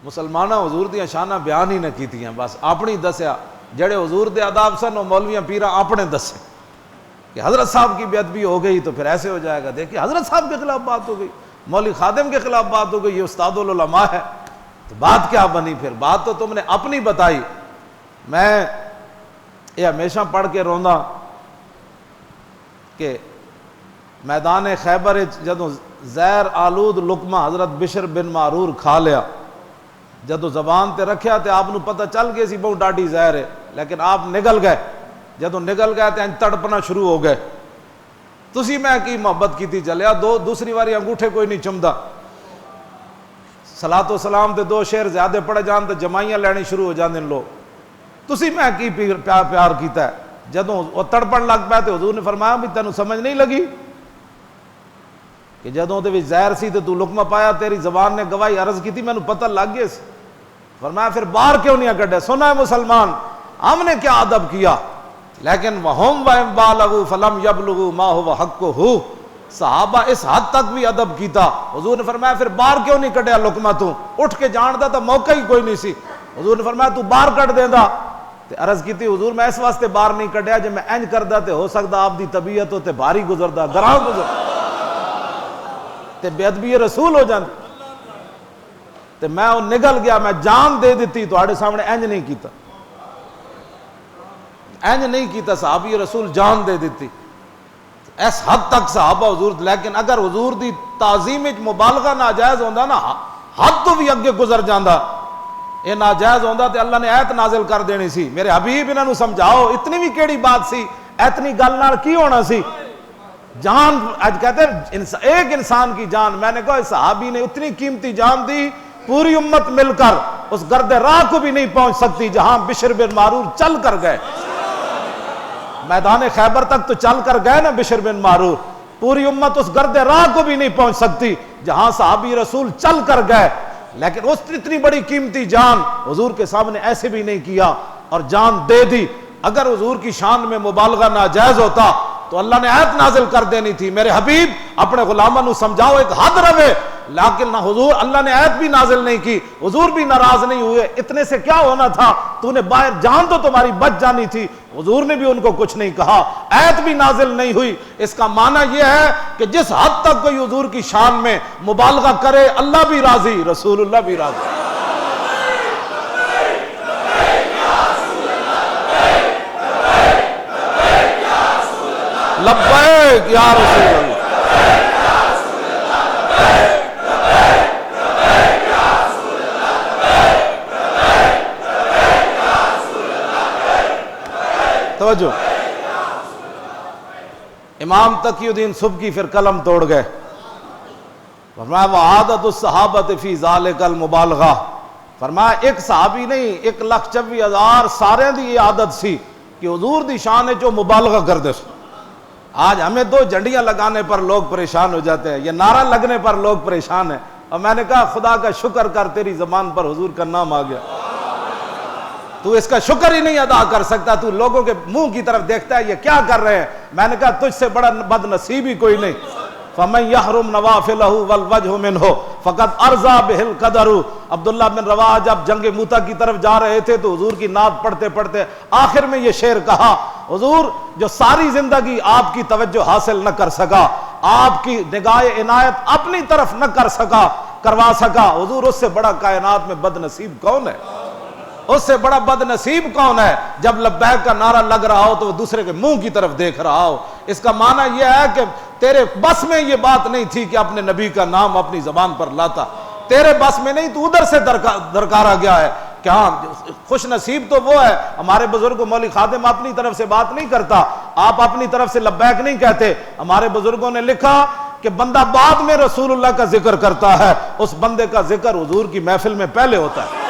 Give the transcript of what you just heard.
مسلمانہ حضور دیاں شانہ بیان ہی نہ کیتیاں، بس اپنی دسیا جڑے حضور دے آداب سن وہ مولویاں پیراں اپنے دسے کہ حضرت صاحب کی بے ادبی ہو گئی تو پھر ایسے ہو جائے گا، دیکھیں حضرت صاحب کے خلاف بات ہو گئی، مولوی خادم کے خلاف بات ہو گئی، یہ استاد العلماء ہے، تو بات کیا بنی؟ پھر بات تو تم نے اپنی بتائی۔ میں یہ ہمیشہ پڑھ کے روندا کہ میدان خیبر جدوں زہر آلود لقمہ حضرت بشر بن معرور کھا لیا، جدوں زبان تے رکھیا تے آپ نو پتہ چل گیا سی بہت ڈاڈی زہر ہے، لیکن آپ نگل گئے، جدوں نگل گئے تے تڑپنا شروع ہو گئے۔ تسی میں کی محبت کیتی چلیا، دوسری واری انگوٹھے کوئی نہیں چمدا، صلاۃ و سلام تے دو شعر زیادہ پڑھ جان تے جمائیاں لینی شروع ہو جاندے لوگ، تسی میں کی پیار کیتا ہے؟ جدوں وہ تڑپن لگ پیا تے حضور نے فرمایا بھی تینوں سمجھ نہیں لگی کہ جدوں دے وچ زہر سی تے تو لقمہ پایا، تیری زبان نے گواہی عرض کی تھی، مینوں پتہ لگ گیا سی۔ فرمایا پھر باہر کیوں نہیں کڈھے؟ سنا ہے مسلمان ہم نے کیا ادب کیا، لیکن وہم وَإِن بَالَغُوا فَلَمْ يَبْلُغُوا مَا هُوَ حَقُّهُ، صحابہ اس حد تک بھی ادب کیتا۔ حضور نے فرمایا پھر باہر کیوں نہیں کڈھیا لقمہ؟ تو اٹھ کے جان دا تو موقع ہی کوئی نہیں سی۔ حضور نے فرمایا تو باہر کڈ دیندا، تے عرض کیتی حضور میں اس واسطے باہر نہیں کڈھیا جے میں انج کردا تے ہو سکدا آپ دی طبیعت تے بھاری گزردا، گراں گزردا تے بے ادبی رسول ہو جاندی، تے میں وہ نگل گیا، میں جان دے دیتی تواڈے سامنے، انج نہیں کیتا، انج نہیں کیتا، صحابی رسول جان دے دیتی، اس حد تک صحابہ حضور۔ لیکن اگر حضور دی تعظیم وچ مبالغہ ناجائز ہوندا نا، حد تو بھی اگے گزر جاندا، یہ ناجائز ہوندا تے اللہ نے ایت نازل کر دینی سی، میرے حبیب انہاں نو سمجھاؤ، اتنی بھی کیڑی بات سی، اتنی گل نال کی ہونا سی؟ جان آج کہتے ہیں ایک انسان کی جان، میں نے کہا صحابی نے اتنی قیمتی جان دی، پوری امت مل کر اس گرد راہ کو بھی نہیں پہنچ سکتی جہاں بشر بن معرور چل کر گئے، میدان خیبر تک تو چل کر گئے نا بشر بن معرور، پوری امت اس گرد راہ کو بھی نہیں پہنچ سکتی جہاں صحابی رسول چل کر گئے، لیکن اس اتنی بڑی قیمتی جان حضور کے سامنے ایسے بھی نہیں کیا اور جان دے دی۔ اگر حضور کی شان میں مبالغہ ناجائز ہوتا تو اللہ نے آیت نازل کر دینی تھی، میرے حبیب اپنے غلاموں کو سمجھاؤ ایک حد رہے، لیکن نہ حضور اللہ نے آیت بھی نازل نہیں کی، حضور بھی ناراض نہیں ہوئے، اتنے سے کیا ہونا تھا، تو نے باہر جان تو تمہاری بچ جانی تھی، حضور نے بھی ان کو کچھ نہیں کہا، آیت بھی نازل نہیں ہوئی۔ اس کا معنی یہ ہے کہ جس حد تک کوئی حضور کی شان میں مبالغہ کرے اللہ بھی راضی، رسول اللہ بھی راضی۔ لبیک یا رسول اللہ، توجہ، امام تقی الدین سبکی پھر قلم توڑ گئے، فرمایا وعادت الصحابۃ فی ذالک المبالغہ، فرمایا ایک صحابی نہیں 1,24,000 سارے دی یہ عادت سی کہ حضور دی شان ہے جو مبالغہ کر دے۔ آج ہمیں 2 جھنڈیاں لگانے پر لوگ پریشان ہو جاتے ہیں، یہ نعرہ لگنے پر لوگ پریشان ہیں، اور میں نے کہا خدا کا شکر کر تیری زبان پر حضور کا نام آ گیا، تو اس کا شکر ہی نہیں ادا کر سکتا، تو لوگوں کے منہ کی طرف دیکھتا ہے یہ کیا کر رہے ہیں، میں نے کہا تجھ سے بڑا بد نصیب ہی کوئی نہیں۔ فَمَنْ يَحْرُمْ نَوَافِلَهُ وَالْوَجْهُ مِنْهُ فَقَدْ أَرْضَى بِهِ الْقَدَرُ۔ عبداللہ بن رواحہ جب جنگ موتا کی طرف جا رہے تھے تو حضور کی نعت پڑھتے پڑھتے آخر میں یہ شعر کہا، حضور جو ساری زندگی آپ کی توجہ حاصل نہ کر سکا، آپ کی نگاہ عنایت اپنی طرف نہ کروا سکا، حضور اس سے بڑا کائنات میں بد نصیب کون ہے؟ اس سے بڑا بد نصیب کون ہے جب لبیک کا نعرہ لگ رہا ہو تو وہ دوسرے کے منہ کی طرف دیکھ رہا ہو؟ اس کا معنی یہ ہے کہ تیرے بس میں یہ بات نہیں تھی کہ اپنے نبی کا نام اپنی زبان پر لاتا، تیرے بس میں نہیں، تو ادھر سے درکارا گیا ہے۔ کیا خوش نصیب تو وہ ہے، ہمارے بزرگ مولوی خادم اپنی طرف سے بات نہیں کرتا، آپ اپنی طرف سے لبیک نہیں کہتے، ہمارے بزرگوں نے لکھا کہ بندہ بعد میں رسول اللہ کا ذکر کرتا ہے، اس بندے کا ذکر حضور کی محفل میں پہلے ہوتا ہے۔